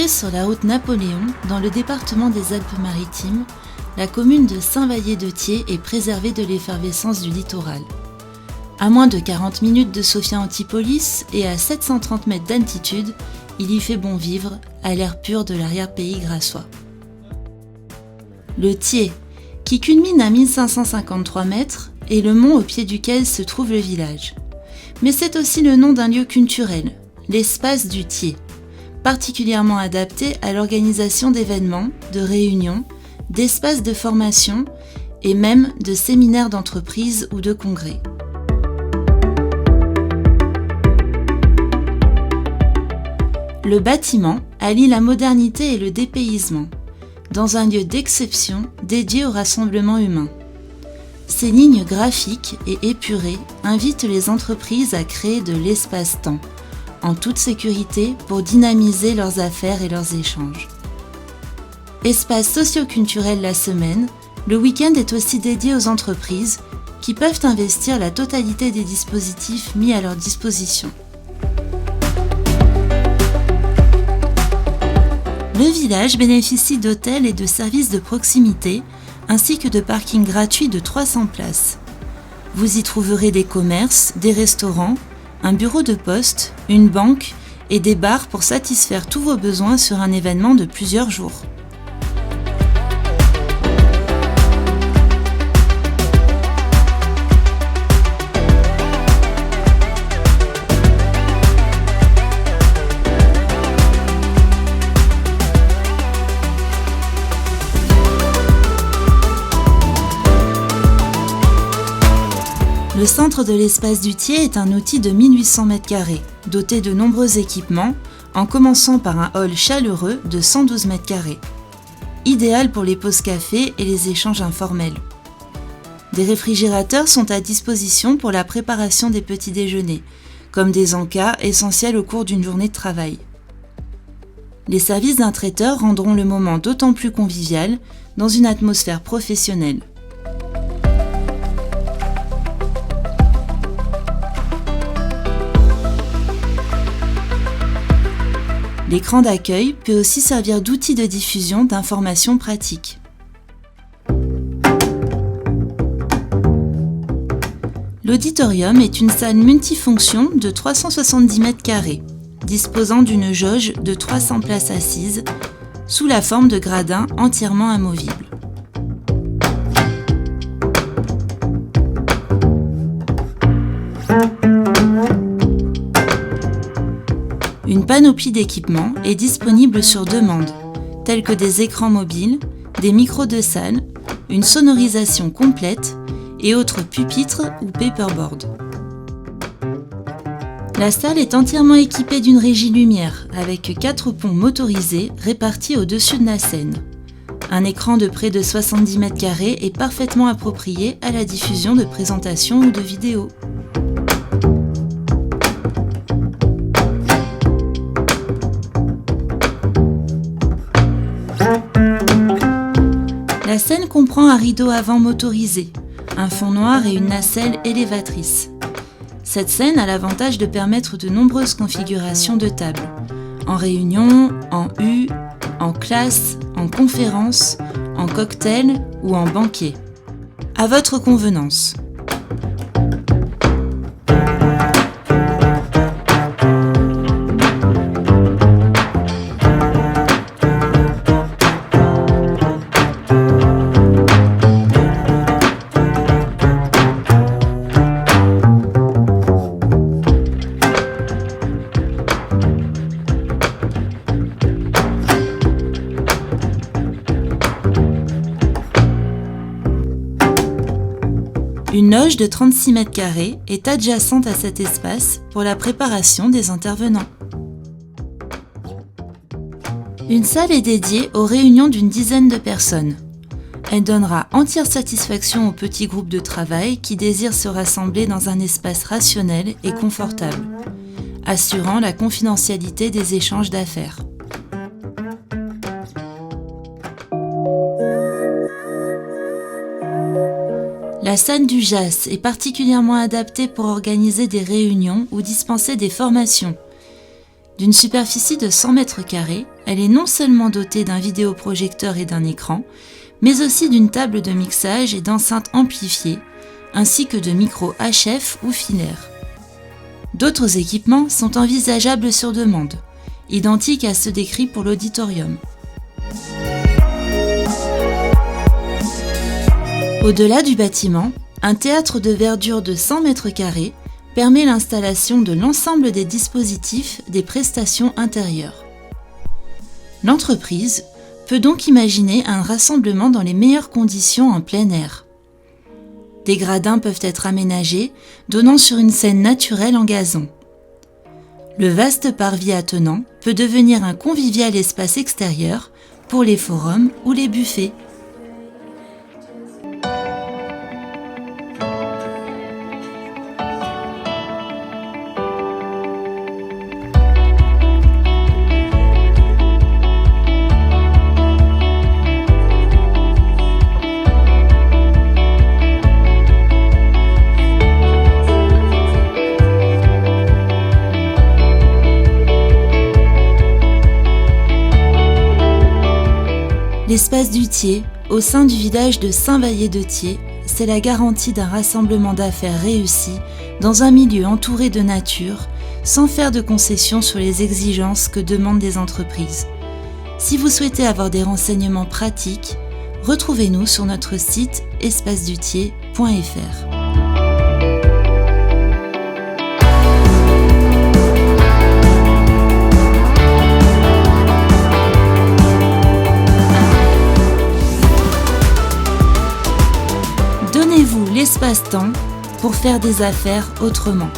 Située sur la route Napoléon, dans le département des Alpes-Maritimes, la commune de Saint-Vallier-de-Thiers est préservée de l'effervescence du littoral. À moins de 40 minutes de Sophia Antipolis et à 730 mètres d'altitude, il y fait bon vivre, à l'air pur de l'arrière-pays grassois. Le Thiers, qui culmine à 1553 mètres, est le mont au pied duquel se trouve le village. Mais c'est aussi le nom d'un lieu culturel, l'espace du Thiers, particulièrement adapté à l'organisation d'événements, de réunions, d'espaces de formation et même de séminaires d'entreprise ou de congrès. Le bâtiment allie la modernité et le dépaysement, dans un lieu d'exception dédié au rassemblement humain. Ces lignes graphiques et épurées invitent les entreprises à créer de l'espace-temps, en toute sécurité pour dynamiser leurs affaires et leurs échanges. Espace socio-culturel la semaine, le week-end est aussi dédié aux entreprises qui peuvent investir la totalité des dispositifs mis à leur disposition. Le village bénéficie d'hôtels et de services de proximité, ainsi que de parkings gratuits de 300 places. Vous y trouverez des commerces, des restaurants, un bureau de poste, une banque et des bars pour satisfaire tous vos besoins sur un événement de plusieurs jours. Le centre de l'espace du Thiers est un outil de 1800 m², doté de nombreux équipements, en commençant par un hall chaleureux de 112 m², idéal pour les pauses café et les échanges informels. Des réfrigérateurs sont à disposition pour la préparation des petits déjeuners, comme des encas essentiels au cours d'une journée de travail. Les services d'un traiteur rendront le moment d'autant plus convivial dans une atmosphère professionnelle. L'écran d'accueil peut aussi servir d'outil de diffusion d'informations pratiques. L'auditorium est une salle multifonction de 370 m², disposant d'une jauge de 300 places assises, sous la forme de gradins entièrement amovibles. Une panoplie d'équipements est disponible sur demande, tels que des écrans mobiles, des micros de salle, une sonorisation complète et autres pupitres ou paperboards. La salle est entièrement équipée d'une régie lumière avec 4 ponts motorisés répartis au-dessus de la scène. Un écran de près de 70 m² est parfaitement approprié à la diffusion de présentations ou de vidéos. La scène comprend un rideau avant motorisé, un fond noir et une nacelle élévatrice. Cette scène a l'avantage de permettre de nombreuses configurations de tables, en réunion, en U, en classe, en conférence, en cocktail ou en banquet. À votre convenance. Une loge de 36 m² est adjacente à cet espace pour la préparation des intervenants. Une salle est dédiée aux réunions d'une dizaine de personnes. Elle donnera entière satisfaction aux petits groupes de travail qui désirent se rassembler dans un espace rationnel et confortable, assurant la confidentialité des échanges d'affaires. La salle du JAS est particulièrement adaptée pour organiser des réunions ou dispenser des formations. D'une superficie de 100 mètres carrés, elle est non seulement dotée d'un vidéoprojecteur et d'un écran, mais aussi d'une table de mixage et d'enceintes amplifiées, ainsi que de micros HF ou filaires. D'autres équipements sont envisageables sur demande, identiques à ceux décrits pour l'auditorium. Au-delà du bâtiment, un théâtre de verdure de 100 mètres carrés permet l'installation de l'ensemble des dispositifs des prestations intérieures. L'entreprise peut donc imaginer un rassemblement dans les meilleures conditions en plein air. Des gradins peuvent être aménagés, donnant sur une scène naturelle en gazon. Le vaste parvis attenant peut devenir un convivial espace extérieur pour les forums ou les buffets. L'espace du Thiers, au sein du village de Saint-Vallier-de-Thiers, c'est la garantie d'un rassemblement d'affaires réussi dans un milieu entouré de nature, sans faire de concessions sur les exigences que demandent des entreprises. Si vous souhaitez avoir des renseignements pratiques, retrouvez-nous sur notre site espacedutiers.fr. Donnez-vous l'espace-temps pour faire des affaires autrement.